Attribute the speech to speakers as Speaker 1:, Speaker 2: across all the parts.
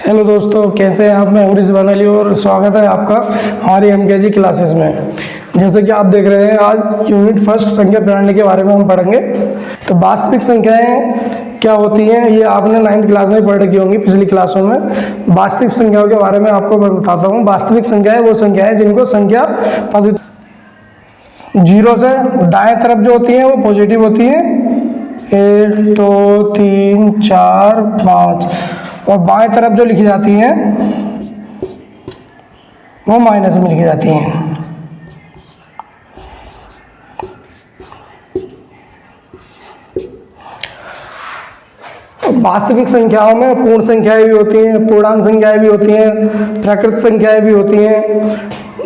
Speaker 1: Hello दोस्तों, कैसे हैं आप। मैं हूँ रिजवान अली और स्वागत है आपका हमारी एमकेजी क्लासेस में। जैसे कि आप देख रहे हैं, आज यूनिट फर्स्ट संख्या प्रणाली के बारे में हम पढ़ेंगे। तो वास्तविक संख्याएं क्या होती हैं ये आपने 9th क्लास में पढ़ रखी होंगी पिछली क्लासों में। वास्तविक संख्याओं के बारे में आपको मैं बताता हूँ। वास्तविक संख्याएं वो संख्याएं जिनको संख्या पद्धति 0 से दाएं तरफ जो होती हैं वो पॉजिटिव होती हैं, 1 2 3 4 5, और बाएं तरफ जो लिखी जाती हैं वो माइनस में लिखी जाती हैं। वास्तविक संख्याओं में पूर्ण संख्याएं भी होती हैं, पूर्णांक संख्याएं भी होती हैं, प्राकृत संख्याएं भी होती हैं,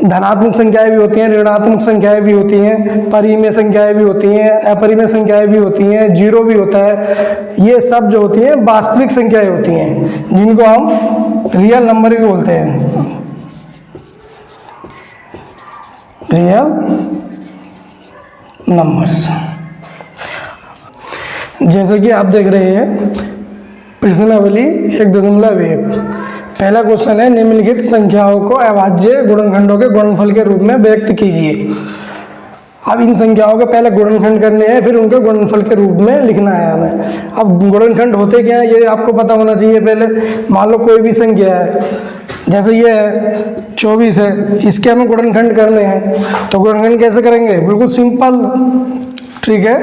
Speaker 1: धनात्मक संख्याएं भी होती हैं, ऋणात्मक संख्याएं भी होती हैं, परिमेय संख्याएं भी होती हैं, अपरिमेय संख्याएं भी होती हैं, जीरो भी होता है। ये सब जो होती हैं वास्तविक संख्याएं होती हैं, जिनको हम रियल नंबर भी बोलते हैं। Real numbers. जैसे कि आप देख रहे हैं प्रश्नावली 1.1। पहला क्वेश्चन है, निम्नलिखित संख्याओं को अभाज्य गुणनखंडों के गुणनफल के रूप में व्यक्त कीजिए। अब इन संख्याओं के पहले गुणनखंड करने हैं, फिर उनके गुणनफल के रूप में लिखना है हमें। अब गुणनखंड होते क्या है ये आपको पता होना चाहिए पहले। मान लो कोई भी संख्या है, जैसे ये है 24 है, इसके हमें गुणनखंड करने हैं। तो गुणनखंड कैसे करेंगे? बिल्कुल सिंपल ट्रिक है।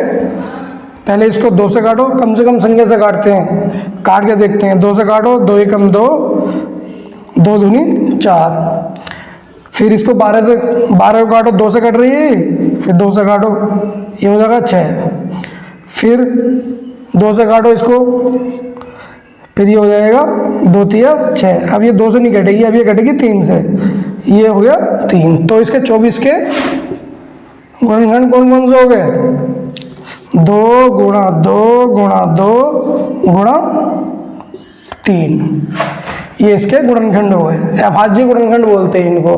Speaker 1: पहले इसको 2 से काटो, कम से कम संख्या से काटते हैं, काट के देखते हैं। 2 से काटो, 2 एकम 2, 2 दूनी 4। फिर इसको 12 को काटो, 2 से कट रही है, फिर 2 से काटो, ये हो जाएगा 6। फिर 2 से काटो इसको, फिर ये हो जाएगा 2 तिया 6। अब ये 2 से नहीं कटेगी, अब ये कटेगी 3 से, ये हो गया 3। तो इसके 24 के गुणनखंड कौन कौन से हो गए? 2 गुणा 2 गुणा 2 गुणा 3, ये इसके गुणनखंड हो गए। अभाज्य गुणनखंड बोलते हैं इनको।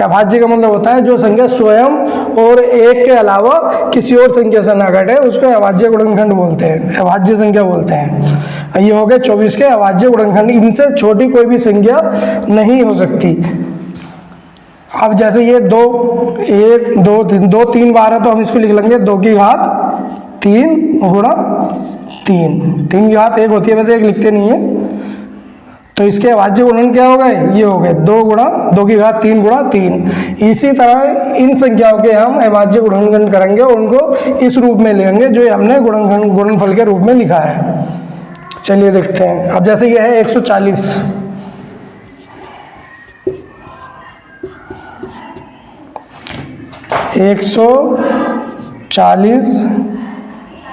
Speaker 1: अभाज्य का मतलब होता है जो संख्या स्वयं और एक के अलावा किसी और संख्या से ना घटे, उसको अभाज्य गुणनखंड बोलते हैं, अभाज्य संख्या बोलते हैं। ये हो गए 24 के अभाज्य गुणनखंड। इनसे छोटी कोई भी संख्या नहीं हो सकती। अब जैसे ये 2 1 2 3 2 3 बार है, तो हम इसको लिख लेंगे 2 की घात 3 गुणा 3। 3 की घात 1 होती है, वैसे 1 लिखते नहीं है। तो इसके अभाज्य गुणन क्या हो गए? ये हो गए 2 गुणा 2 की घात 3 गुणा 3। इसी तरह इन संख्याओं के हम अभाज्य गुणनखंड करेंगे और उनको इस रूप में लेंगे जो हमने गुणनफल के रूप में लिखा है। चलिए देखते हैं। अब जैसे ये है 140, एक 140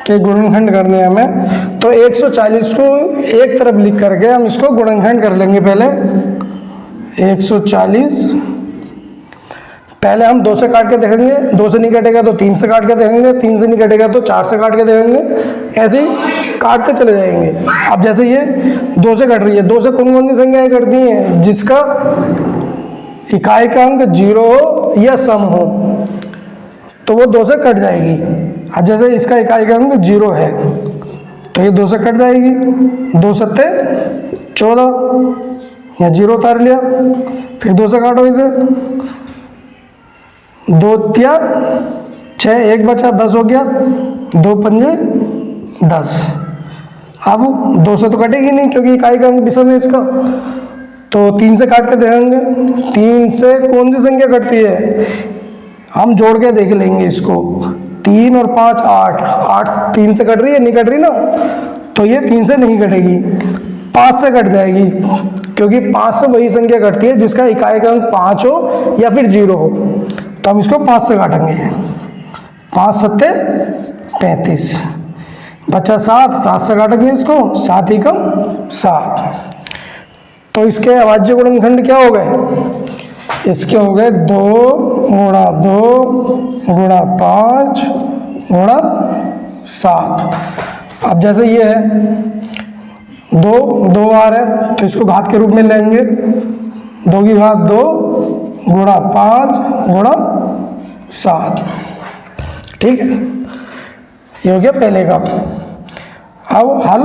Speaker 1: के गुणनखंड करने हैं हमें। तो 140 को एक तरफ लिख करके हम इसको गुणनखंड कर लेंगे। पहले 140, पहले हम 2 से काट के देखेंगे, 2 से नहीं कटेगा तो 3 से काट के देखेंगे, 3 से नहीं कटेगा तो 4 से काट के देखेंगे, ऐसे ही काटते चले जाएंगे। अब जैसे ये 2 से कट रही है, 2 से कौन कौन सी संख्याएं कटती हैं? जिसका इकाई का अंक 0 हो या सम हो, तो वो 2 से कट जाएगी। अब जैसे इसका इकाई का अंक 0 है, तो ये 2 से कट जाएगी। 2 सत्ते 14, या 0 उतार लिया। फिर 2 से काटो इसे, 2 तिया 6, 1 बचा, 10 हो गया, 2 पंजे 10। अब 2 से तो कटेगी नहीं क्योंकि इकाई का अंक विषम है इसका। तो 3 से काट के देखेंगे, 3 से कौन सी संख्या कटती है? हम जोड़ के देख लेंगे इसको। 3 और 5 8, 8 3 से कट रही है, नहीं कट रही ना, तो ये 3 से नहीं कटेगी, 5 से कट जाएगी, क्योंकि 5 से वही संख्या कटती है जिसका इकाई का अंक 5 हो या फिर 0 हो। तो हम इसको 5 से काटेंगे। 5 सत्ते 35, बचा 7, 7 से काटेंगे इसको, 7 एकम 7। तो इसके अभाज्य गुणनखंड क्या हो गए? इसके हो गए 2 गुणा 2 गुणा 5 गुणा 7। अब जैसे ये है 2 बार है, तो इसको घात के रूप में लेंगे। 2 की घात 2 गुणा 5 गुणा 7। ठीक है, ये हो गया पहले का। अब हल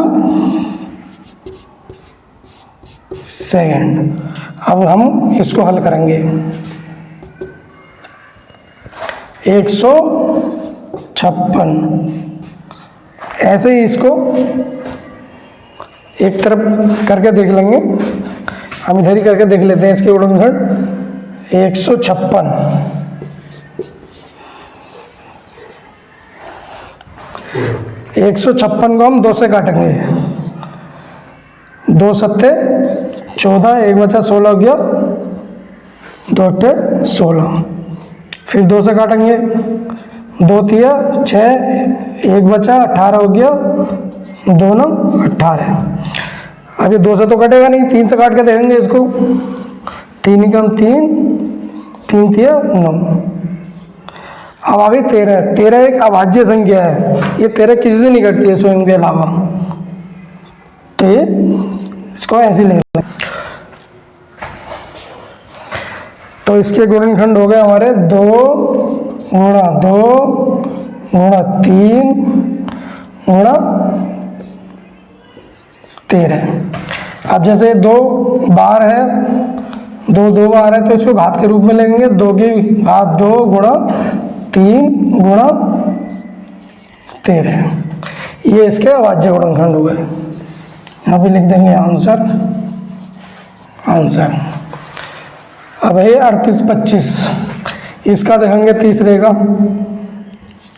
Speaker 1: सेकेंड। अब हम इसको हल करेंगे। 156, ऐसे ही इसको एक तरफ करके देख लेंगे। हम इधर ही करके देख लेते हैं इसके गुणनखंड। 156, 156 को हम 2 से काटेंगे। 2 सत्ते 14, 1 बचा 16 हो गया, 2 अट्ठे 16। फिर 2 से काटेंगे, 2 तिया 6, 1 बचा 18 हो गया, 2 9 18। अब ये 2 से तो कटेगा नहीं, 3 से काट के देखेंगे इसको। 3 कम 3, 3 तिया 9। अब आ गई 13। 13 एक अभाज्य संख्या है, ये 13 किसी से नहीं कटती है स्वयं के अलावा, तो ये इसको ऐसे ले लें। तो इसके गुणनखंड हो गए हमारे 2 गुणा 2 गुणा 3 गुणा 13। अब जैसे 2 बार है, 2 बार है, तो इसको घात के रूप में लेंगे। 2 की घात 2 गुणा 3 गुणा 13। ये इसके अभाज्य गुणनखंड हो गए। यहाँ पे लिख देंगे आंसर। अब है 38 25, इसका देखेंगे तीसरे का।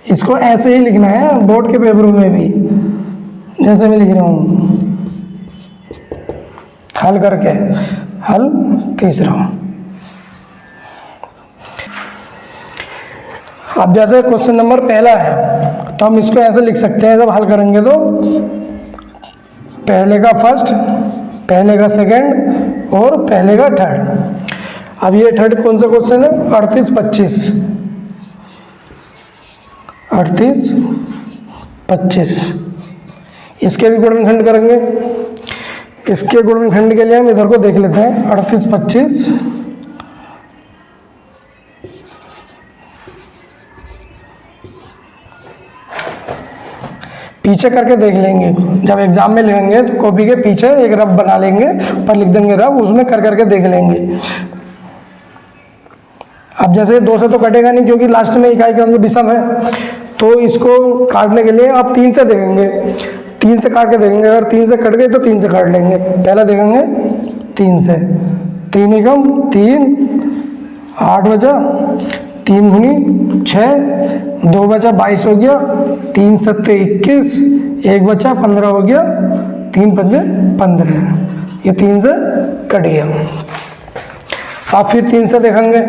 Speaker 1: इसको ऐसे ही लिखना है बोर्ड के पेपरों में भी, जैसे मैं लिख रहा हूँ, हल करके। हल तीसरा। अब जैसे क्वेश्चन नंबर पहला है, तो हम इसको ऐसे लिख सकते हैं जब हल करेंगे तो पहले का फर्स्ट, पहले का सेकंड और पहले का थर्ड। अब ये थर्ड कौन सा क्वेश्चन है? 38 25, 38 25। इसके भी गुणनखंड करेंगे। इसके गुणनखंड के लिए हम इधर को देख लेते हैं। 38 25 पीछे करके देख लेंगे। जब एग्जाम में लिखेंगे तो कॉपी के पीछे एक रफ बना लेंगे, पर लिख देंगे रफ, उसमें कर करके देख लेंगे। अब जैसे 2 से तो कटेगा नहीं क्योंकि लास्ट में इकाई का अंक विषम है, तो इसको काटने के लिए आप 3 से देखेंगे। 3 से काट के देखेंगे, अगर 3 से कट गए तो 3 से काट लेंगे। पहले देखेंगे 3 से। 3 एकम 3, 8 बचा, 3 दूनी 6, 2 बचा 22 हो गया, 3 सत्ते 21, 1 बचा 15 हो गया, 3 पंजे 15। ये 3 से कट गया। आप फिर 3 से देखेंगे।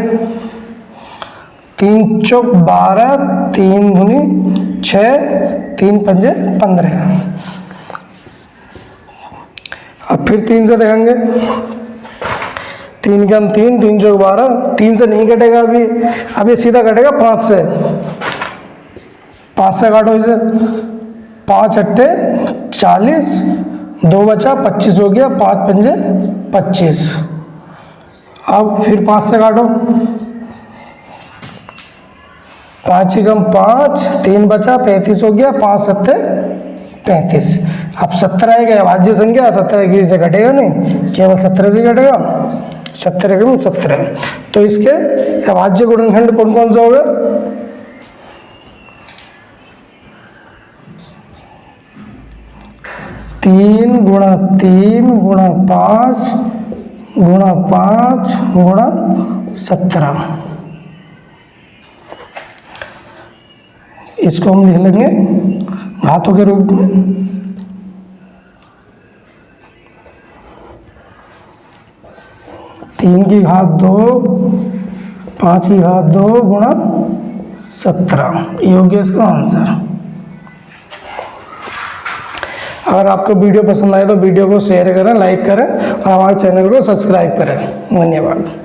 Speaker 1: 3 चौक 12, 3 दूनी 6, 3 पंजे 15। अब फिर 3 से देखेंगे। 3 कम 3, 3 चौक 12, 3 से नहीं कटेगा अभी ये सीधा कटेगा 5 से। 5 से काटो इसे। 5 अट्ठे 40, 2 बचा 25 हो गया, 5 पंजे 25। अब फिर 5 से काटो। 5 कम 5, 3 बचा 35 हो गया, 5 सत्ते 35। अब 17 है अभाज्य संख्या, 17 किसी से कटेगा नहीं, केवल 17 से कटेगा। 17 कम 17। तो इसके अभाज्य गुणनखंड कौन कौन से हो गए? 3 गुणा 3 गुणा 5 गुणा 5 गुणा 17। इसको हम लिख लेंगे घातों के रूप में। तीन की घात 2, 5 की घात 2 गुणा 17। ये हो गया इसका आंसर। अगर आपको वीडियो पसंद आए तो वीडियो को शेयर करें, लाइक करें और हमारे चैनल को सब्सक्राइब करें। धन्यवाद।